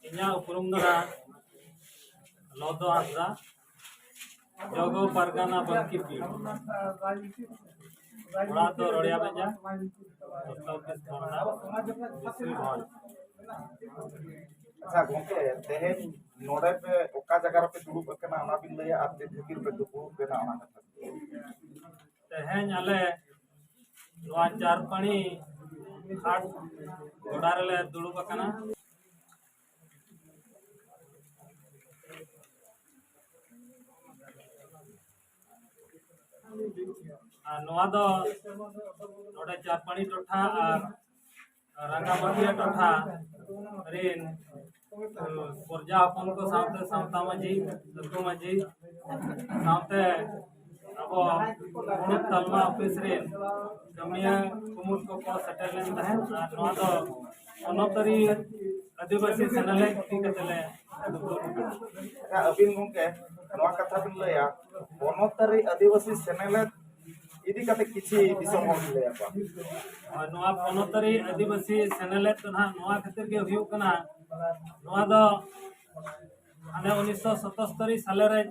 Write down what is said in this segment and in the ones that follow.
ᱤᱧᱟᱹᱜ ᱩᱯᱨᱩᱢ ᱫᱚ ᱱᱟᱦᱟᱜ ᱞᱚᱫᱚ ᱦᱟᱸᱥᱫᱟ, ᱡᱚᱜᱚ ᱯᱟᱨᱜᱟᱱᱟ ᱵᱟᱝᱠᱤᱯᱤᱲ, ᱚᱲᱟᱜ ᱫᱚ ᱨᱚᱲिया ᱵᱟᱡᱟᱨ, ᱯᱳᱥᱴ ᱚᱯᱷᱤᱥ ᱠᱷᱚᱲᱫᱟ, ᱰᱤᱥᱴᱨᱤक्ट ᱵᱷᱚᱸᱡᱽ। अच्छा गोंके तेहेन नोडे पे ओका जगह पे दुड़ुब अकना ओना बिन लैया आर चेद खातिर पे दुड़ुब बेना ओना कथा तेहेन आले नोआ चारपाणी हाट गोड़ा रेले दुड़ुब अकना। नोआ दो नोडे चारपाणी टोठा और रंगामाटिया टोठा रेन प्रजा हपन को सावते सावता माजी दत्तू माजी सावते अब मुणुत तालमा ऑफिस रेन कमिया कुमुट को सेटल लेन तहन और नोआ दो अनोतरी आदिवासी सेनले की कतले अच्छा अबिन गोंके नोआ कथा बिन लैया बनोतरी आदिवासी सेनेले इदी कते किछि दिसम हो लैया बा और नोआ बनोतरी आदिवासी सेनले तो ना नोआ खातिर के हुयु कना नोआ दो आने 1977 साल रे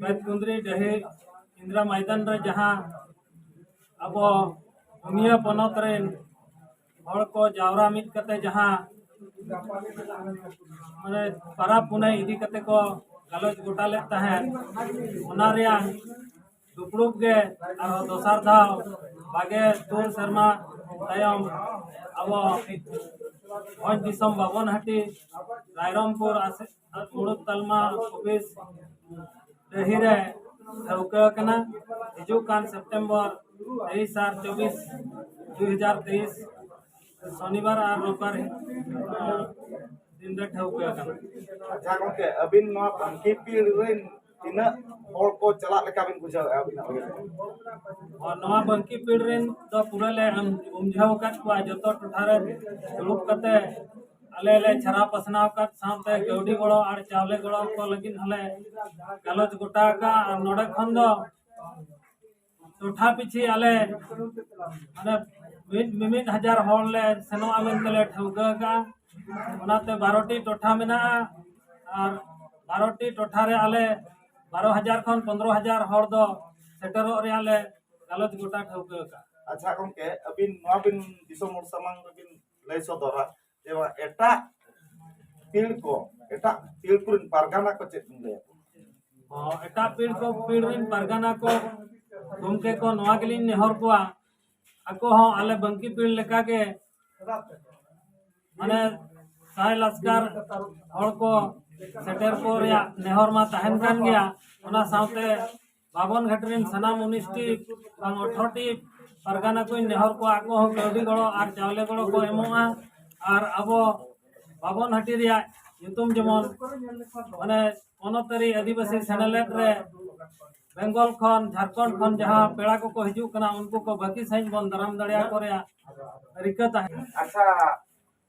बैतकुंद्री डहे इंदिरा मैदान रे जहां अब दुनिया पनत रे हड़ को जावरा मिट कते जहां माने पारा पुने इदी कते को गलज गोटा ले तहन ओना रिया दुपड़ुब गे और दोसार धाव बागे तोर शर्मा तायम अब भोज दिसम बाबन हाटी रायरमपुर मुड़ुत तालमा ऑफिस डहिरे ठौका कना हिजू कान सितंबर 23 और 24 2023 शनिवार और रविवार दिन रे ठौका कना। अच्छा गोंके अबिन नोआ बांकीपीड़ रेन तिना हड़ को चला लेका बिन बुझाव अबिन और नवा बांकीपीड़ रेन तो पूरा ले हम उमझाव काट को जतो टठारे दुड़ुब कते आले ले छरा पसनाव काट सामते गौडी गड़ो और चावले गड़ो को लगिन हले गलज गोटा का और नोडे खन दो टोठा पिछि आले माने मिमिद हजार हड़ ले सेनो आमेन तले ठौका का ओनाते 12टी टोठा मेना और 12टी टोठा रे आले 12,000 खन 15,000 हड़ दो सेटरो रे आले गलज गोटा ठौका का। अच्छा गोंके अबिन नोआ बिन दिसम मोर समांग बिन लय सदरा जेवा एटा पीड़ को पारगाना को चेत लैया एटा पीड़ रिन पारगाना को गुमके को नोआ गेलिन नेहर कोआ ako ho ale बांकीपीड़ लेका के माने साय लस्कर हड़ को सेटर को रिया नेहर मा तहन कान गया ओना सावते बाबन घाटरिन सनाम 19टी 18टी परगाना को नेहर को ako हो गौडी गड़ो और चावले गड़ो को एमोआ और अब बाबन हाटी रिया युतुम जेमन माने कोनोतरी आदिवासी सेनेलेट रे बेंगल खन झारखंड खन जहां पेड़ा को हिजू कना उनको को बाकी सही बन दराम दड़िया करे रिकत है। अच्छा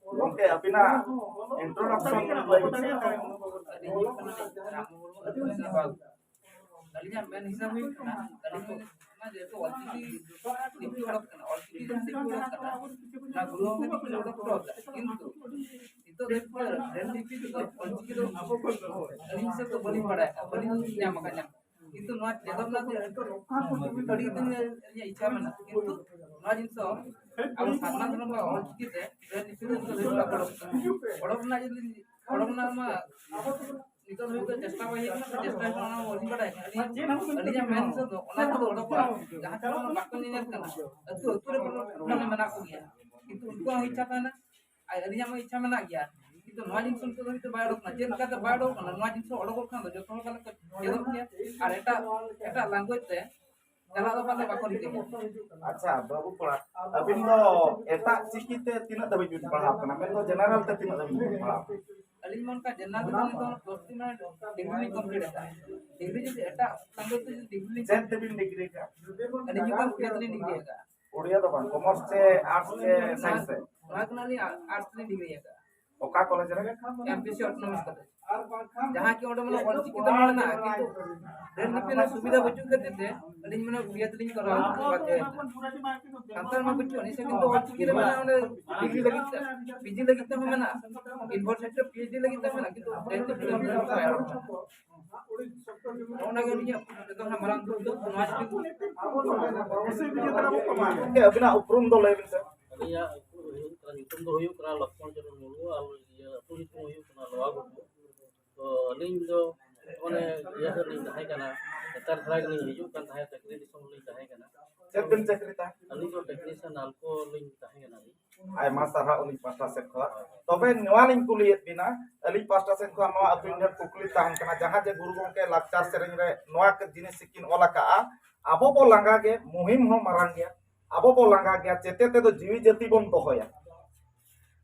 गोंके अबिना इंट्रोडक्शन कलिया मेन हिसाब हुई ना कलिया ना जेतो ऑलरेडी डिप्टी ऑर्डर करना ऑलरेडी डिप्टी ऑर्डर करना ना गुरु में डिप्टी ऑर्डर करो किंतु इतो देखो रेल डिप्टी तो ऑलरेडी तो आपको कलिया से तो बनी पड़ा है बनी न्याम का किंतु नोआ जेदम ना कड़ी दिन या इच्छा में किंतु नोआ जिंसो अब साधना धर्म का ऑलरेडी ते रेल डिप्टी तो देखो ऑर्डर ना जल्दी ऑर्डर ना मा निकल हुई तो चेष्टा वही ना चेष्टा करना वही बड़ा है अलिया मेन से तो ओना तो ओडो पा जहां तक हम बात नहीं करना अतु अतुरे पर मना को गया किंतु उनको इच्छा था ना अलिया में इच्छा मना गया किंतु नवा जिन सुन तो तो बायडो ना जेन का तो बायडो ना नवा जिन ओडो को खान जो तो काल जेदम किया और एटा लैंग्वेज ते चला तो पाले बाको निके अच्छा बाबू पड़ा अबिन दो एटा चिकिते तिना दबि बिन पढ़ा अपना मैं तो जनरल ते तिना दबि पढ़ा अलिमन का जनरल में तो प्लस 3 में डिग्री कंप्लीट है डिग्री जो एटा लैंग्वेज तो डिग्री जेन ते बिन डिग्री का अलिमन का कितनी डिग्री है ओडिया तो बन कॉमर्स से आर्ट्स से साइंस से रागनाली आर्ट्स में डिग्री है oka college re MPC autonomous college जहाँ की ऑर्डर मतलब ऑलचिकी तो मारना किंतु रेल लिपि ना सुविधा बच्चों करते थे अलिंग मैंने बिया तलिंग करा बात है संतान में बच्चों नहीं से किंतु ऑलचिकी रे मैंने उन्हें डिग्री लगी पीजी लगी तो मैंने इन्वॉल्व सेक्टर PhD लगी तो मैंने किंतु रेल लिपि ना आया उन्हें के लिए तो हम मरंग तो समाज ke abina uprum do lebin se Iya, itu do huyuk kena lakon jalan mulu, alu iya tu itu huyuk kena loa gudu. So ling do one iya ser ling dahai kana, etar try ling hijau kan dahai teknik di song ling dahai kana. chebin cekrita Aling do technician alko ling dahai kana ni. ai masara uli pasta se kho tobe nwaling kuliyet bina ali pasta se kho no abin der kukuli tahan kana jaha je guru gongke lakchar sereng re noa ke jinis sikin olaka abo bo langa ge muhim ho marang ge abo bo langa ge chete te do jiwi jati bon dohoya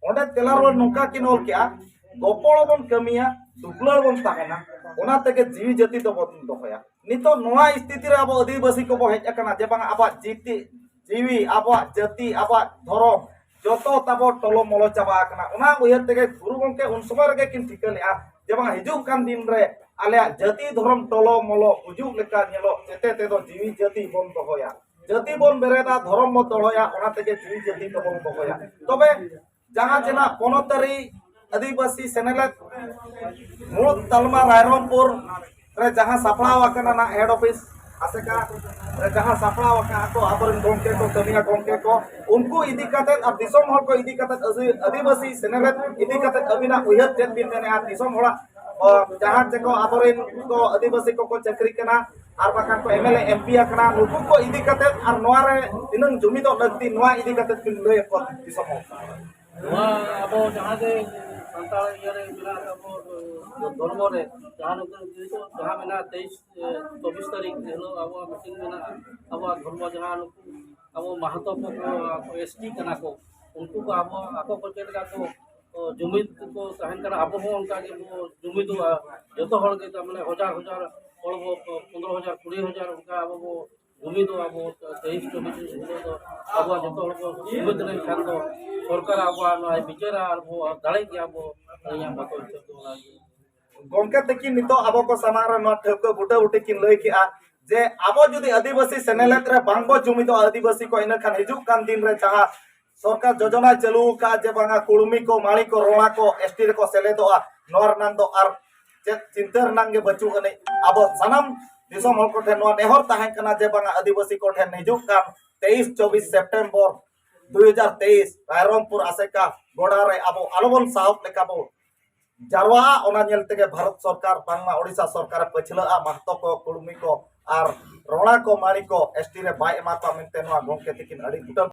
onde telarol nongka kin ol kya gopol bon kamiya duklor bon tahena ona tege jiwi jati do bon dohoya nito noa sthiti re abo adibasi ko bo hej akana je bang aba jiti jiwi aba jati aba dhorom joto tabo tolo molo chaba akana ona uyar tege guru gongke un somar ge kin tikale je bang hijuk kan din re ale jati dhorom tolo molo ujuk leka nyelo chete te do jiwi jati bon dohoya jati bon bereda dhorom mo dohoya ona tege jiwi jati do bon dohoya tobe jaha jena ponotari adibasi senelet mul talma rairampur re jaha saplaw akana na head office aseka re jaha saplaw akana ko aborin gongke ko kamiya gongke ko unku idi katet ar disom hor ko idi katet adibasi senelet idi katet abina uyat jet bin mene ar disom hora jaha jeko aborin ko adibasi ko chakri kana ar bakan ko MLA MP akana nuku ko idi katet ar noare tinang jumi do lagti noa idi katet bin loy ko disom hor Wah, abo jaha de santal iya re bila abo dormo re jaha nuku itu jaha mena 23 तारीख helo abo meeting mena abo dormo jaha nuku abo mahato ko ST kana ko unku ko abo ako ko chela ko jumid ko sahen kana abo ho unka ge jumid joto hol ge tamane हजार हजार hol bo 15000 20000 unka abo jumid abo 23 24 do abo joto hol ko jumid re khan do सरकार abo ai bicara abo dale ki abo yang bato itu lagi gongke tekin nito abo ko samang re no thep ko buta buti kin loi ki je abo jodi adibasi senelet re bangbo jumi do adibasi ko ina khan hijuk kan din re jaha सरकार योजना चालू का जे बांगा कुड़मी को माली को रोला को ST रे को सेलेदो नोर नंदो आर जे चिंतर नांगे बचु अने अब सनम दिसम हल को ठेन नो नेहर ताहे कना जे बांगा आदिवासी को ठेन हिजुक कान 23-24 सेप्टेम्बर 2023 रायरंगपुर आसेका गोडा रे अब आलोबन साहब लेका बो जारवा ओना नेल तेगे भारत सरकार बांगमा ओडिसा सरकार पछला महतो को कुड़मी को आर रोला को माली को ST रे बाय एमाता मेनते नो गंके तिकिन अडी